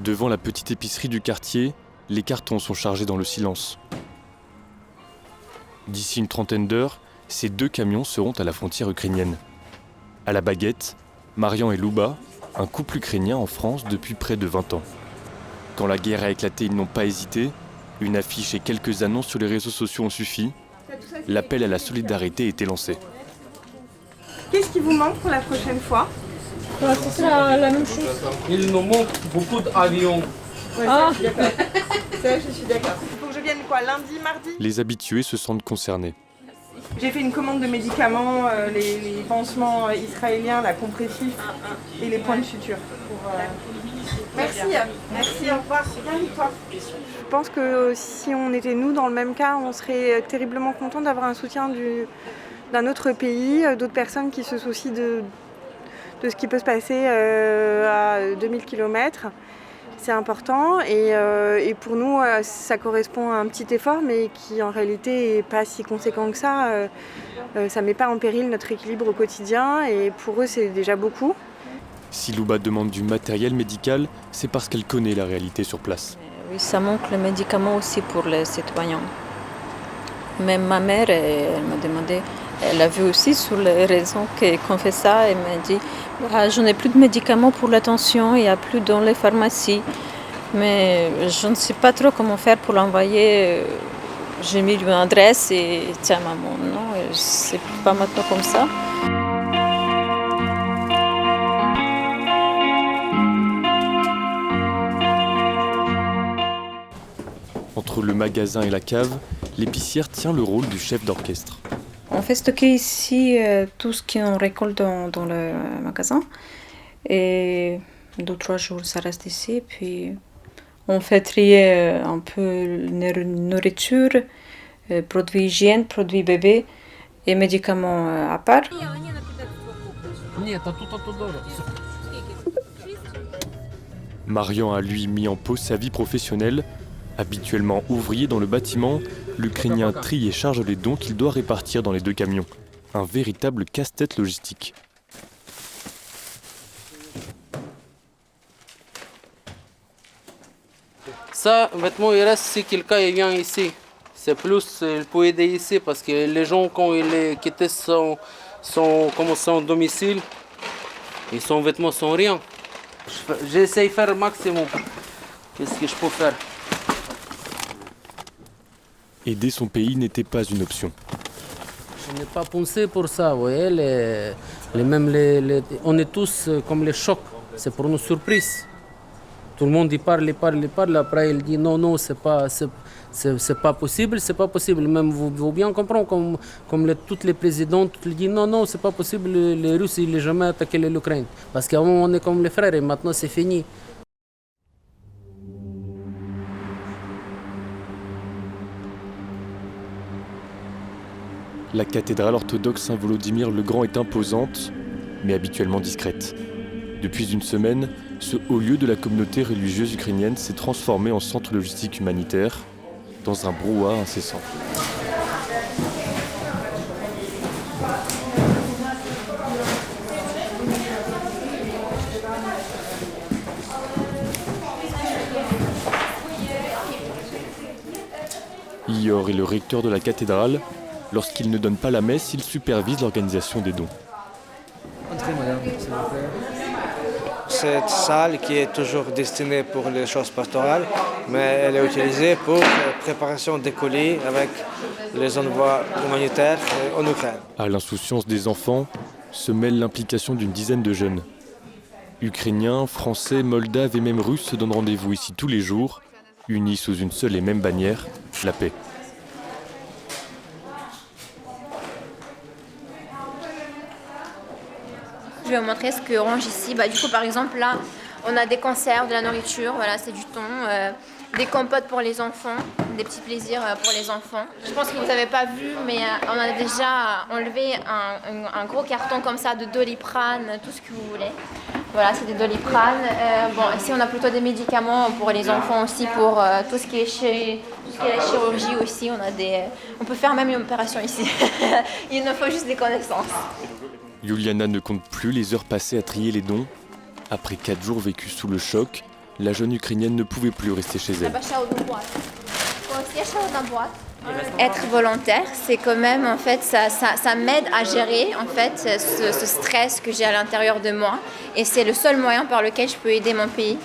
Devant la petite épicerie du quartier, les cartons sont chargés dans le silence. D'ici une trentaine d'heures, ces 2 camions seront à la frontière ukrainienne. À la baguette, Marian et Louba, un couple ukrainien en France depuis près de 20 ans. Quand la guerre a éclaté, ils n'ont pas hésité. Une affiche et quelques annonces sur les réseaux sociaux ont suffi. L'appel à la solidarité était lancé. Qu'est-ce qui vous manque pour la prochaine fois? Ce sera la même chose. Il nous manque beaucoup d'avions. Ouais, ça, je suis d'accord. Ça, je suis d'accord. Il faut que je vienne quoi, lundi, mardi? Les habitués se sentent concernés. J'ai fait une commande de médicaments, les pansements israéliens, la compressif et les points de suture. Merci, merci, au revoir. Bien, et toi? Je pense que si on était nous dans le même cas, on serait terriblement contents d'avoir un soutien d'un autre pays, d'autres personnes qui se soucient de ce qui peut se passer à 2000 km. C'est important et pour nous, ça correspond à un petit effort, mais qui en réalité n'est pas si conséquent que ça. Ça ne met pas en péril notre équilibre au quotidien et pour eux, c'est déjà beaucoup. Si Louba demande du matériel médical, c'est parce qu'elle connaît la réalité sur place. Oui, ça manque les médicaments aussi pour les citoyens. Même ma mère, elle m'a demandé, elle a vu aussi sur les réseaux qu'on fait ça, elle m'a dit je n'ai plus de médicaments pour la tension, il n'y a plus dans les pharmacies. Mais je ne sais pas trop comment faire pour l'envoyer. J'ai mis une adresse et tiens maman, non, c'est pas maintenant comme ça. Entre le magasin et la cave, l'épicière tient le rôle du chef d'orchestre. On fait stocker ici tout ce qu'on récolte dans le magasin. Et 2-3 jours, ça reste ici. Puis on fait trier un peu nourriture, produits hygiène, produits bébés et médicaments à part. Marian a lui mis en pause sa vie professionnelle. Habituellement ouvrier dans le bâtiment, l'Ukrainien trie et charge les dons qu'il doit répartir dans les 2 camions. Un véritable casse-tête logistique. Ça, vêtements, il reste si quelqu'un il vient ici. C'est plus, il peut aider ici parce que les gens, quand ils quittent son domicile, et son vêtement sont rien. J'essaie de faire le maximum. Qu'est-ce que je peux faire? Aider son pays n'était pas une option. Je n'ai pas pensé pour ça, vous voyez, on est tous comme les chocs, c'est pour nous surprise. Tout le monde il parle, après il dit non, c'est pas possible, c'est pas possible. Même vous bien comprendre, comme tous les présidents, ils disent non, c'est pas possible, les Russes ils n'ont jamais attaqué l'Ukraine. Parce qu'avant on est comme les frères et maintenant c'est fini. La cathédrale orthodoxe Saint-Volodymyr le Grand est imposante, mais habituellement discrète. Depuis une semaine, ce haut lieu de la communauté religieuse ukrainienne s'est transformé en centre logistique humanitaire, dans un brouhaha incessant. Ior est le recteur de la cathédrale. Lorsqu'il ne donne pas la messe, il supervise l'organisation des dons. Entrez, madame, s'il vous plaît. Cette salle qui est toujours destinée pour les choses pastorales, mais elle est utilisée pour la préparation des colis avec les envois humanitaires en Ukraine. À l'insouciance des enfants se mêle l'implication d'une dizaine de jeunes. Ukrainiens, Français, Moldaves et même Russes se donnent rendez-vous ici tous les jours, unis sous une seule et même bannière, la paix. Je vais vous montrer ce que range ici. Du coup, par exemple, là, on a des conserves, de la nourriture, voilà, c'est du thon, des compotes pour les enfants, des petits plaisirs pour les enfants. Je pense que vous n'avez pas vu, mais on a déjà enlevé un gros carton comme ça de Doliprane, tout ce que vous voulez. Voilà, c'est des Doliprane. Ici, on a plutôt des médicaments pour les enfants aussi, pour tout ce qui est la chirurgie aussi. On peut faire même une opération ici. Il nous faut juste des connaissances. Yuliana ne compte plus les heures passées à trier les dons. Après 4 jours vécus sous le choc, la jeune Ukrainienne ne pouvait plus rester chez elle. Être volontaire, c'est quand même, en fait, ça m'aide à gérer, en fait, ce stress que j'ai à l'intérieur de moi. Et c'est le seul moyen par lequel je peux aider mon pays.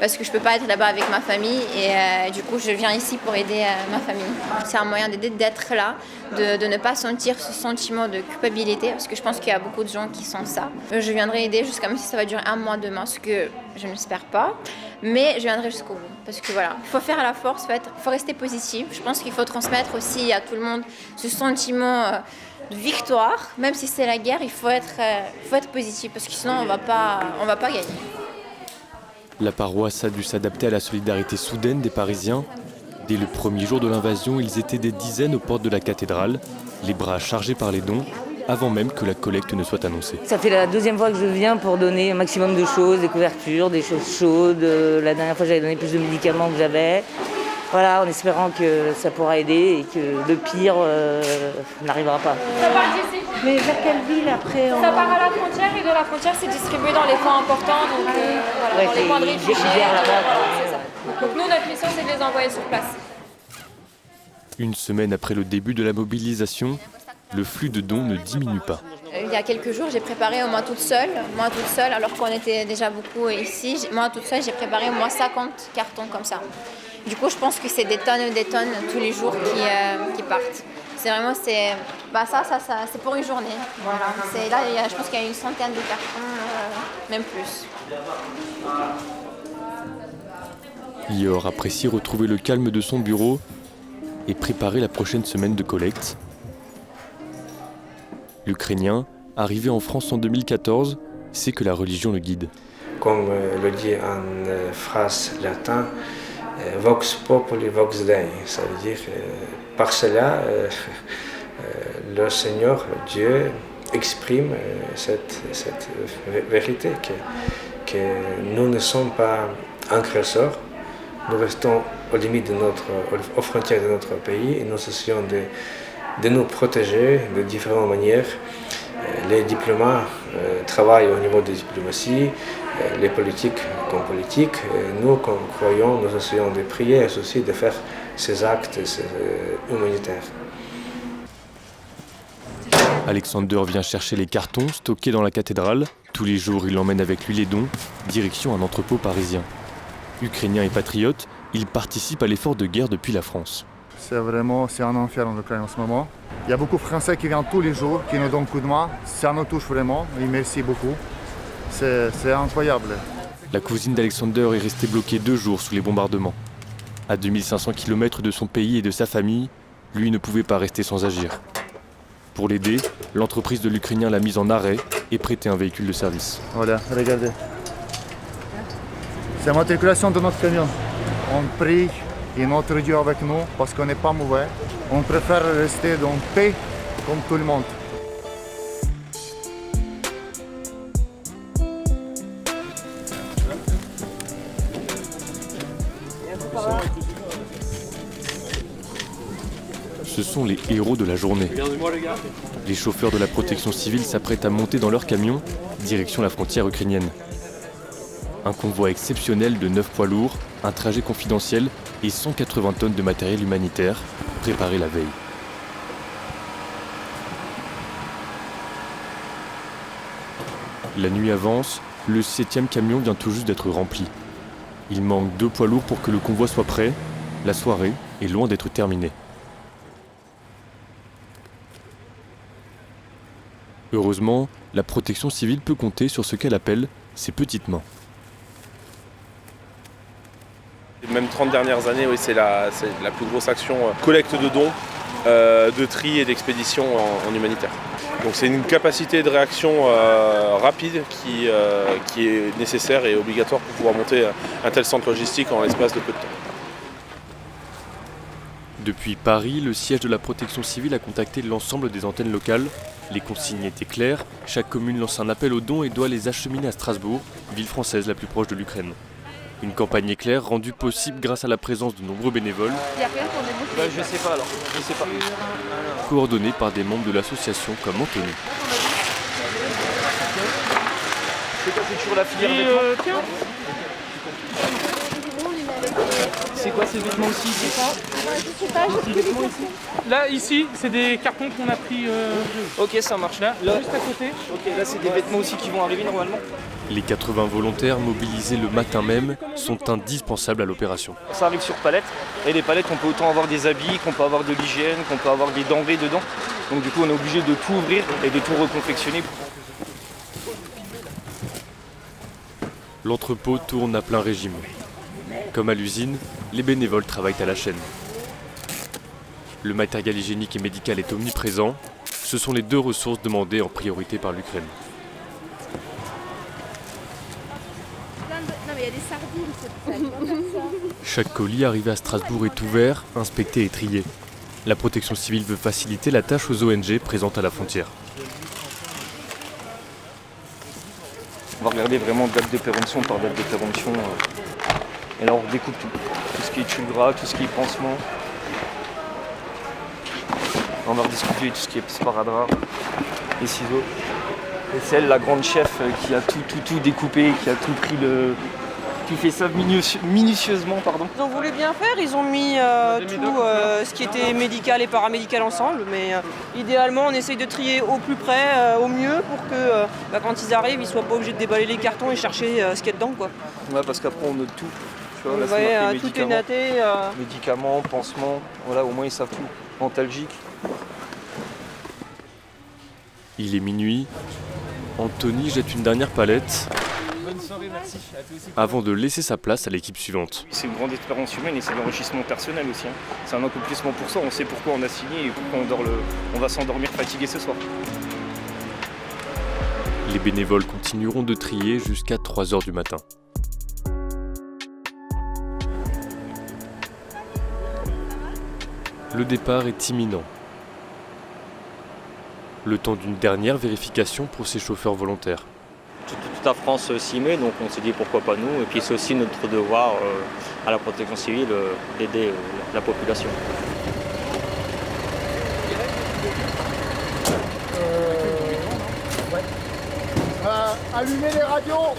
Parce que je ne peux pas être là-bas avec ma famille et du coup je viens ici pour aider ma famille. C'est un moyen d'aider, d'être là, de ne pas sentir ce sentiment de culpabilité parce que je pense qu'il y a beaucoup de gens qui sentent ça. Je viendrai aider jusqu'à même si ça va durer 1 mois, 2 mois, ce que je n'espère pas, mais je viendrai jusqu'au bout. Parce que voilà, il faut faire à la force, il faut rester positif. Je pense qu'il faut transmettre aussi à tout le monde ce sentiment de victoire, même si c'est la guerre, il faut être positif parce que sinon on va pas gagner. La paroisse a dû s'adapter à la solidarité soudaine des Parisiens. Dès le premier jour de l'invasion, ils étaient des dizaines aux portes de la cathédrale, les bras chargés par les dons, avant même que la collecte ne soit annoncée. Ça fait la 2e fois que je viens pour donner un maximum de choses, des couvertures, des choses chaudes. La dernière fois, j'avais donné plus de médicaments que j'avais. Voilà, en espérant que ça pourra aider et que le pire n'arrivera pas. Ça part d'ici. Mais vers quelle ville après Ça part à la frontière et de la frontière c'est distribué dans les points importants, donc voilà, dans les points de réfugiés. C'est ça. Donc nous, notre mission c'est de les envoyer sur place. Une semaine après le début de la mobilisation, le flux de dons ne diminue pas. Il y a quelques jours, j'ai préparé moi toute seule, alors qu'on était déjà beaucoup ici. Moi toute seule, j'ai préparé 50 cartons comme ça. Du coup, je pense que c'est des tonnes et des tonnes tous les jours qui partent. C'est vraiment, ça, c'est pour une journée. Voilà. Là, je pense qu'il y a une centaine de cartons, même plus. Lior apprécie retrouver le calme de son bureau et préparer la prochaine semaine de collecte. L'Ukrainien, arrivé en France en 2014, sait que la religion le guide. Comme le dit en phrase latine, Vox populi, vox Dei, ça veut dire par cela, le Seigneur, Dieu, exprime cette vérité que nous ne sommes pas agresseurs, nous restons aux limites aux frontières de notre pays et nous essayons de nous protéger de différentes manières. Les diplomates travaillent au niveau des diplomaties, les politiques comme politiques. Nous, comme croyants, nous essayons de prier et aussi de faire ces actes humanitaires. Alexander vient chercher les cartons stockés dans la cathédrale. Tous les jours, il emmène avec lui les dons, direction un entrepôt parisien. Ukrainien et patriote, il participe à l'effort de guerre depuis la France. C'est un enfer en Ukraine en ce moment. Il y a beaucoup de Français qui viennent tous les jours, qui nous donnent coup de main. Ça nous touche vraiment et merci beaucoup. C'est incroyable. La cousine d'Alexander est restée bloquée 2 jours sous les bombardements. À 2500 km de son pays et de sa famille, lui ne pouvait pas rester sans agir. Pour l'aider, l'entreprise de l'Ukrainien l'a mise en arrêt et prêté un véhicule de service. Voilà, regardez. C'est la matriculation de notre camion. On prie et notre Dieu avec nous parce qu'on n'est pas mauvais. On préfère rester dans paix comme tout le monde. Ce sont les héros de la journée. Les chauffeurs de la protection civile s'apprêtent à monter dans leur camion, direction la frontière ukrainienne. Un convoi exceptionnel de 9 poids lourds, un trajet confidentiel et 180 tonnes de matériel humanitaire, préparé la veille. La nuit avance, le 7e camion vient tout juste d'être rempli. Il manque 2 poids lourds pour que le convoi soit prêt. La soirée est loin d'être terminée. Heureusement, la protection civile peut compter sur ce qu'elle appelle ses petites mains. Même 30 dernières années, oui, c'est la plus grosse action collecte de dons, de tri et d'expédition en humanitaire. Donc c'est une capacité de réaction rapide qui est nécessaire et obligatoire pour pouvoir monter un tel centre logistique en l'espace de peu de temps. Depuis Paris, le siège de la protection civile a contacté l'ensemble des antennes locales. Les consignes étaient claires, chaque commune lance un appel aux dons et doit les acheminer à Strasbourg, ville française la plus proche de l'Ukraine. Une campagne éclair rendue possible grâce à la présence de nombreux bénévoles. Je sais pas alors, je sais pas. Coordonnés par des membres de l'association comme Anthony. C'est quoi, c'est toujours la filière vêtements ? C'est quoi ces vêtements aussi? C'est ça? Je sais pas, Là, ici, c'est des cartons qu'on a pris. Ok, ça marche. Là, juste à côté. Ok, là, c'est des vêtements aussi qui vont arriver normalement. Les 80 volontaires mobilisés le matin même sont indispensables à l'opération. Ça arrive sur palette. Et les palettes, on peut autant avoir des habits, qu'on peut avoir de l'hygiène, qu'on peut avoir des denrées dedans. Donc du coup, on est obligé de tout ouvrir et de tout reconfectionner. L'entrepôt tourne à plein régime. Comme à l'usine, les bénévoles travaillent à la chaîne. Le matériel hygiénique et médical est omniprésent. Ce sont les deux ressources demandées en priorité par l'Ukraine. Non mais il y a des sardines, Chaque colis arrivé à Strasbourg est ouvert, inspecté et trié. La protection civile veut faciliter la tâche aux ONG présentes à la frontière. On va regarder vraiment date de péremption par date de péremption. Et là, on redécoupe tout. Tout ce qui est tulle gras, tout ce qui est pansement. On va rediscuter tout ce qui est sparadrap, les ciseaux. Et c'est elle, la grande chef, qui a tout découpé, qui a tout pris qui fait ça minutieusement, pardon. Ils ont voulu bien faire, ils ont mis tout ce qui était médical et paramédical ensemble, mais idéalement on essaye de trier au plus près, au mieux, pour que quand ils arrivent, ils soient pas obligés de déballer les cartons et chercher ce qu'il y a dedans, quoi. Ouais, parce qu'après on note tout. Tu vois, là, ouais, tout est noté. Médicaments, pansements, voilà, au moins ils savent tout. Antalgique. Il est minuit. Anthony jette une dernière palette. Bonne soirée, merci. À toi aussi. Avant de laisser sa place à l'équipe suivante. C'est une grande expérience humaine et c'est de l'enrichissement personnel aussi. C'est un accomplissement pour soi. On sait pourquoi on a signé et pourquoi on va s'endormir fatigué ce soir. Les bénévoles continueront de trier jusqu'à 3h du matin. Le départ est imminent. Le temps d'une dernière vérification pour ces chauffeurs volontaires. Toute la France s'y met, donc on s'est dit pourquoi pas nous. Et puis c'est aussi notre devoir à la protection civile d'aider la population. Allumez les radios.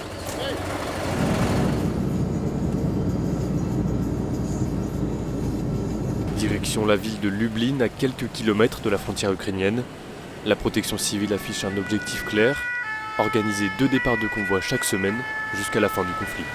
Direction la ville de Lublin, à quelques kilomètres de la frontière ukrainienne. La protection civile affiche un objectif clair, organiser 2 départs de convoi chaque semaine jusqu'à la fin du conflit.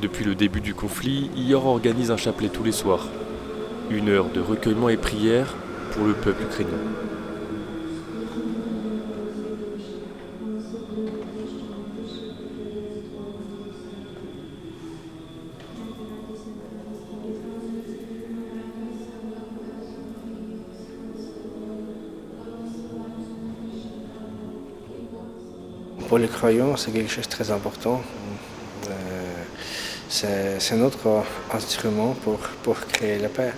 Depuis le début du conflit, IOR organise un chapelet tous les soirs. 1 heure de recueillement et prière pour le peuple ukrainien. Pour les croyants, c'est quelque chose de très important. C'est notre instrument pour créer la paix.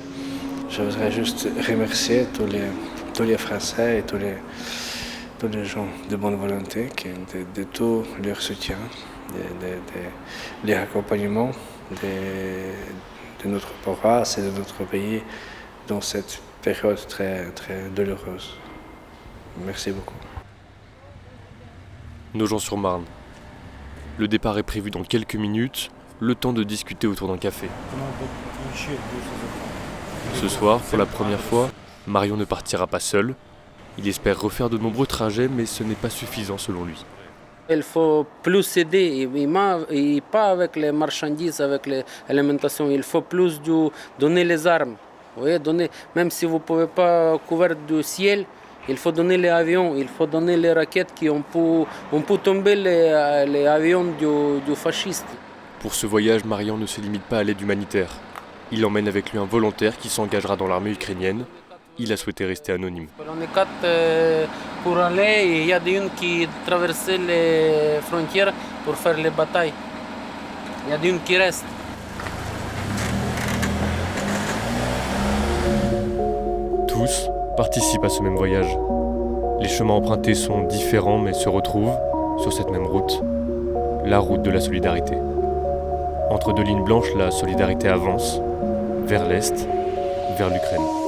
Je voudrais juste remercier tous les Français et tous les gens de bonne volonté de tout leur soutien, de leur accompagnement de notre paroisse et de notre pays dans cette période très, très douloureuse. Merci beaucoup. Nogent-sur-Marne. Le départ est prévu dans quelques minutes, le temps de discuter autour d'un café. Ce soir, pour la première fois, Marion ne partira pas seul. Il espère refaire de nombreux trajets, mais ce n'est pas suffisant selon lui. Il faut plus aider, et pas avec les marchandises, avec l'alimentation. Il faut plus donner les armes. Vous voyez, même si vous ne pouvez pas couvrir du ciel, il faut donner les avions, il faut donner les raquettes qui ont pu tomber les avions du fasciste. Pour ce voyage, Marion ne se limite pas à l'aide humanitaire. Il emmène avec lui un volontaire qui s'engagera dans l'armée ukrainienne. Il a souhaité rester anonyme. On est 4 pour aller et il y a une qui traversait les frontières pour faire les batailles. Il y a une qui reste. Tous participent à ce même voyage. Les chemins empruntés sont différents mais se retrouvent sur cette même route, la route de la solidarité. Entre 2 lignes blanches, la solidarité avance vers l'est, vers l'Ukraine.